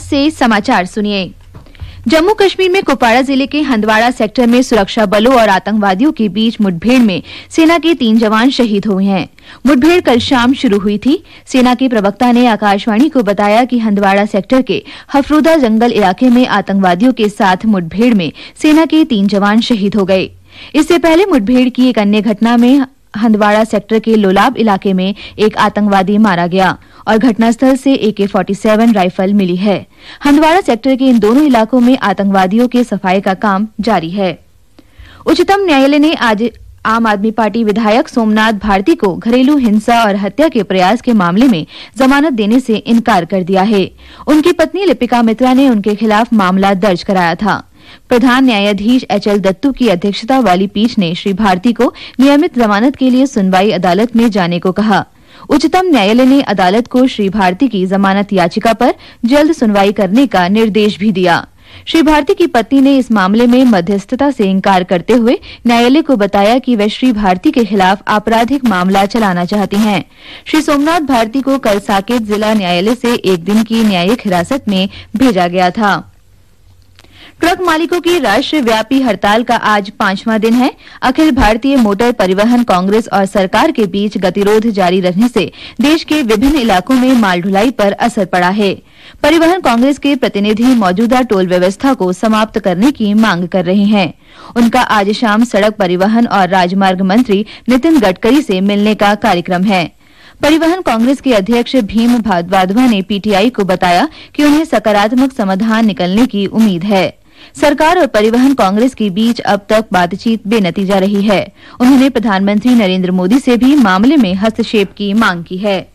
से समाचार सुनिए। जम्मू कश्मीर में कुपवाड़ा जिले के हंदवाड़ा सेक्टर में सुरक्षा बलों और आतंकवादियों के बीच मुठभेड़ में सेना के 3 जवान शहीद हुए हैं। मुठभेड़ कल शाम शुरू हुई थी। सेना के प्रवक्ता ने आकाशवाणी को बताया कि हंदवाड़ा सेक्टर के हफरूदा जंगल इलाके में आतंकवादियों के साथ मुठभेड़ में सेना के 3 जवान शहीद हो गए। इससे पहले मुठभेड़ की एक अन्य घटना में हंदवाड़ा सेक्टर के लोलाब इलाके में एक आतंकवादी मारा गया और घटनास्थल से AK-47 राइफल मिली है। हंदवाड़ा सेक्टर के इन दोनों इलाकों में आतंकवादियों के सफाई का काम जारी है। उच्चतम न्यायालय ने आज आम आदमी पार्टी विधायक सोमनाथ भारती को घरेलू हिंसा और हत्या के प्रयास के मामले में जमानत देने से इनकार कर दिया है। उनकी पत्नी लिपिका मित्रा ने उनके खिलाफ मामला दर्ज कराया था। प्रधान न्यायाधीश HL दत्तू की अध्यक्षता वाली पीठ ने श्री भारती को नियमित जमानत के लिए सुनवाई अदालत में जाने को कहा। उच्चतम न्यायालय ने अदालत को श्री भारती की जमानत याचिका पर जल्द सुनवाई करने का निर्देश भी दिया। श्री भारती की पत्नी ने इस मामले में मध्यस्थता से इंकार करते हुए न्यायालय को बताया कि वे श्री भारती के खिलाफ आपराधिक मामला चलाना चाहती हैं। श्री सोमनाथ भारती को कल साकेत जिला न्यायालय से 1 दिन की न्यायिक हिरासत में भेजा गया था। ट्रक मालिकों की राष्ट्रव्यापी हड़ताल का आज 5वां दिन है। अखिल भारतीय मोटर परिवहन कांग्रेस और सरकार के बीच गतिरोध जारी रहने से देश के विभिन्न इलाकों में माल ढुलाई पर असर पड़ा है। परिवहन कांग्रेस के प्रतिनिधि मौजूदा टोल व्यवस्था को समाप्त करने की मांग कर रहे हैं। उनका आज शाम सड़क परिवहन और राजमार्ग मंत्री नितिन गडकरी से मिलने का कार्यक्रम है। परिवहन कांग्रेस के अध्यक्ष भीम वाधवा ने PTI को बताया कि उन्हें सकारात्मक समाधान निकलने की उम्मीद है। सरकार और परिवहन कांग्रेस के बीच अब तक बातचीत बेनतीजा रही है। उन्होंने प्रधानमंत्री नरेंद्र मोदी से भी मामले में हस्तक्षेप की मांग की है।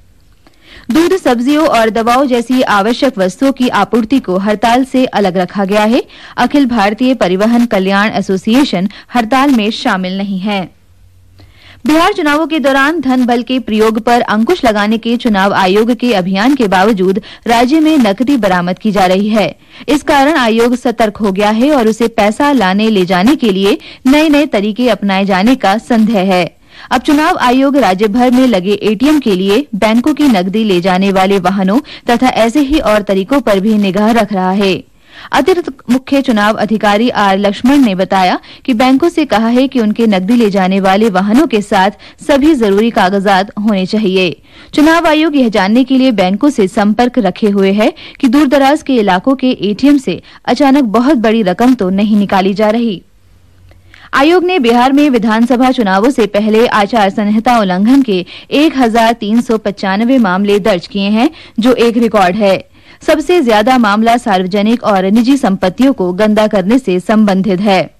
दूध, सब्जियों और दवाओं जैसी आवश्यक वस्तुओं की आपूर्ति को हड़ताल से अलग रखा गया है। अखिल भारतीय परिवहन कल्याण एसोसिएशन हड़ताल में शामिल नहीं है। बिहार चुनावों के दौरान धन बल के प्रयोग पर अंकुश लगाने के चुनाव आयोग के अभियान के बावजूद राज्य में नकदी बरामद की जा रही है। इस कारण आयोग सतर्क हो गया है और उसे पैसा लाने ले जाने के लिए नए-नए तरीके अपनाए जाने का संदेह है। अब चुनाव आयोग राज्य भर में लगे ATM के लिए बैंकों की नकदी ले जाने वाले वाहनों तथा ऐसे ही और तरीकों पर भी निगाह रख रहा है। अतिरिक्त मुख्य चुनाव अधिकारी R लक्ष्मण ने बताया कि बैंकों से कहा है कि उनके नकदी ले जाने वाले वाहनों के साथ सभी जरूरी कागजात होने चाहिए। चुनाव आयोग यह जानने के लिए बैंकों से संपर्क रखे हुए है कि दूरदराज के इलाकों के ATM से अचानक बहुत बड़ी रकम तो नहीं निकाली जा रही। आयोग ने बिहार में विधानसभा चुनावों से पहले आचार संहिता उल्लंघन के 1395 मामले दर्ज किए हैं, जो एक रिकॉर्ड है। सबसे ज्यादा मामला सार्वजनिक और निजी संपत्तियों को गंदा करने से संबंधित है।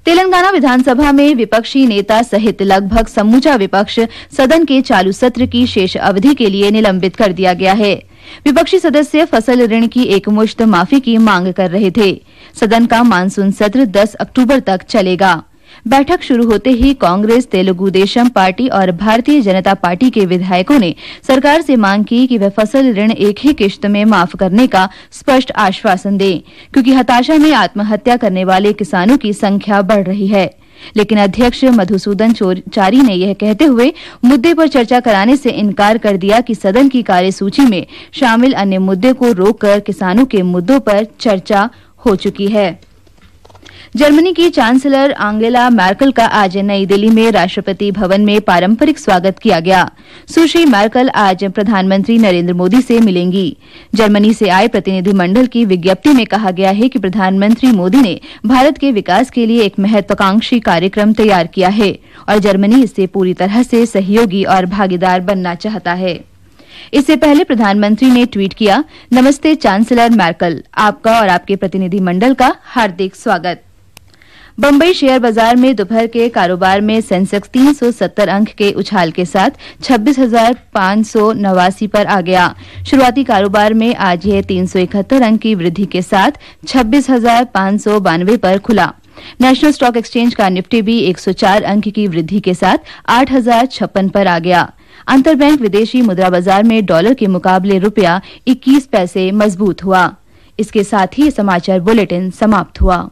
तेलंगाना विधानसभा में विपक्षी नेता सहित लगभग समूचा विपक्ष सदन के चालू सत्र की शेष अवधि के लिए निलंबित कर दिया गया है। विपक्षी सदस्य फसल ऋण की एकमुश्त माफी की मांग कर रहे थे। सदन का मानसून सत्र 10 अक्टूबर तक चलेगा। बैठक शुरू होते ही कांग्रेस, तेलुगु देशम पार्टी और भारतीय जनता पार्टी के विधायकों ने सरकार से मांग की कि वह फसल ऋण एक ही किश्त में माफ करने का स्पष्ट आश्वासन दें, क्योंकि हताशा में आत्महत्या करने वाले किसानों की संख्या बढ़ रही है। लेकिन अध्यक्ष मधुसूदन चारी ने यह कहते हुए मुद्दे पर चर्चा कराने से इनकार कर दिया कि सदन की कार्यसूची में शामिल अन्य मुद्दे को रोककर किसानों के मुद्दों पर चर्चा हो चुकी है। जर्मनी की चांसलर आंगेला मैर्केल का आज नई दिल्ली में राष्ट्रपति भवन में पारंपरिक स्वागत किया गया। सुश्री मैर्केल आज प्रधानमंत्री नरेंद्र मोदी से मिलेंगी। जर्मनी से आए प्रतिनिधिमंडल की विज्ञप्ति में कहा गया है कि प्रधानमंत्री मोदी ने भारत के विकास के लिए एक महत्वाकांक्षी कार्यक्रम तैयार किया है और जर्मनी इससे पूरी तरह से सहयोगी और भागीदार बनना चाहता है। इससे पहले प्रधानमंत्री ने ट्वीट किया, नमस्ते चांसलर मैर्केल, आपका और आपके प्रतिनिधिमंडल का हार्दिक स्वागत। बंबई शेयर बाजार में दोपहर के कारोबार में सेंसेक्स 370 अंक के उछाल के साथ 26,589 पर आ गया। शुरुआती कारोबार में आज यह 371 अंक की वृद्धि के साथ 26,592 पर खुला। नेशनल स्टॉक एक्सचेंज का निफ्टी भी 104 अंक की वृद्धि के साथ 8,056 पर आ गया। अंतरबैंक विदेशी मुद्रा बाजार में डॉलर के मुकाबले रुपया 21 पैसे मजबूत हुआ। इसके साथ ही समाचार बुलेटिन समाप्त हुआ।